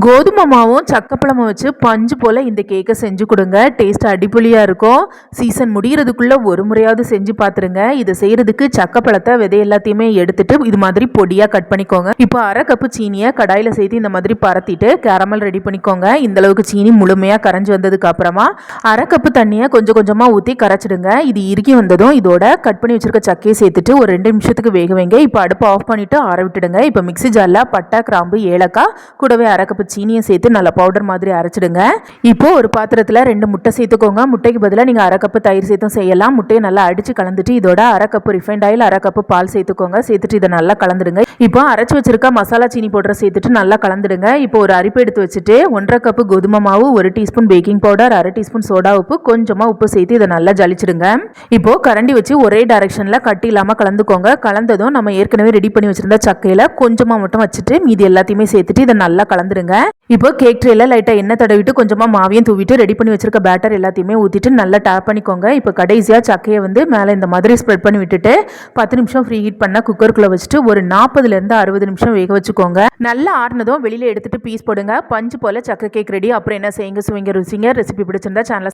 கோதுமை மாவும் சக்கப்பழமும் வச்சு பஞ்சு போல் இந்த கேக்கை செஞ்சு கொடுங்க. டேஸ்ட் அடிப்பொலியாக இருக்கும். சீசன் முடிகிறதுக்குள்ளே ஒரு முறையாவது செஞ்சு பார்த்துருங்க. இதை செய்கிறதுக்கு சக்கப்பழத்தை விதை எல்லாத்தையுமே எடுத்துட்டு இது மாதிரி பொடியாக கட் பண்ணிக்கோங்க. இப்போ அரை கப்பு சீனியை கடாயில் சேர்த்து இந்த மாதிரி பரத்திட்டு கேரமல் ரெடி பண்ணிக்கோங்க. இந்த அளவுக்கு சீனி முழுமையாக கரைஞ்சி வந்ததுக்கு அப்புறமா அரை கப்பு தண்ணியை கொஞ்சம் கொஞ்சமாக ஊற்றி கரைச்சிடுங்க. இது இறுகி வந்ததும் இதோட கட் பண்ணி வச்சிருக்க சக்கையை சேர்த்துட்டு ஒரு 2 நிமிஷத்துக்கு வேக வைங்க. இப்போ அடுப்பை ஆஃப் பண்ணிட்டு ஆற விட்டுடுங்க. இப்போ மிக்ஸி ஜாரில் பட்டை, கிராம்பு, ஏலக்காய் கூடவே அரை கப்பு சீனியை சேர்த்து நல்லா பவுடர் மாதிரி அரைச்சிடுங்க. இப்போ ஒரு பாத்திரத்தில் 2 முட்டை சேர்த்துக்கோங்க. முட்டைக்கு பதிலாக நீங்கள் அரை கப்பு தயிர் சேர்த்தும் செய்யலாம். முட்டையை நல்லா அடித்து கலந்துட்டு இதோட அரை கப்பு ரிஃபைண்ட் ஆயில், அரை கப்பு பால் சேர்த்துக்கோங்க. சேர்த்துட்டு இதை நல்லா கலந்துடுங்க. இப்போ அரைச்சி வச்சிருக்க மசாலா சீனி பவுடரை சேர்த்துட்டு நல்லா கலந்துடுங்க. இப்போ ஒரு அரிப்பு எடுத்து வச்சுட்டு 1.5 கப்பு கோதுமை மாவு, 1 டீஸ்பூன் பேக்கிங் பவுடர், அரை டீஸ்பூன் சோடா உப்பு, கொஞ்சமாக உப்பு சேர்த்து இதை நல்லா ஜலிச்சிடுங்க. இப்போ கரண்டி வச்சு ஒரே டைரக்ஷனில் கட்டி இல்லாமல் கலந்துக்கோங்க. கலந்ததும் நம்ம ஏற்கனவே ரெடி பண்ணி வச்சிருந்த சக்கையில் கொஞ்சமாக மட்டும் வச்சுட்டு மீதி எல்லாத்தையுமே சேர்த்துட்டு இதை நல்லா கலந்துடுங்க. இப்போ கேக் ட்ரேல லைட்டாக எண்ணெய் தடவிட்டு கொஞ்சமாக மாவையும் தூவிட்டு ரெடி பண்ணி வச்சிருக்க பேட்டர் எல்லாத்தையுமே ஊற்றிட்டு நல்லா டேப் பண்ணிக்கோங்க. இப்போ கடைசியாக சக்கையை மேலே இந்த மாதிரி ஸ்ப்ரெட் பண்ணி விட்டுட்டு 10 நிமிஷம் ஃப்ரீ ஹீட் பண்ண குக்கருக்குள்ளே வச்சுட்டு ஒரு 40லேருந்து 60 நிமிஷம் வேக வச்சுக்கோங்க. நல்லா ஆறுனதும் வெளியில் எடுத்துட்டு பீஸ் போடுங்க. பஞ்சு போல் சக்கரை கேக் ரெடி. அப்புறம் என்ன செய்யுங்க, சுவைங்க, ருசிங்க. ரெசிபி பிடிச்சிருந்தா சேனலை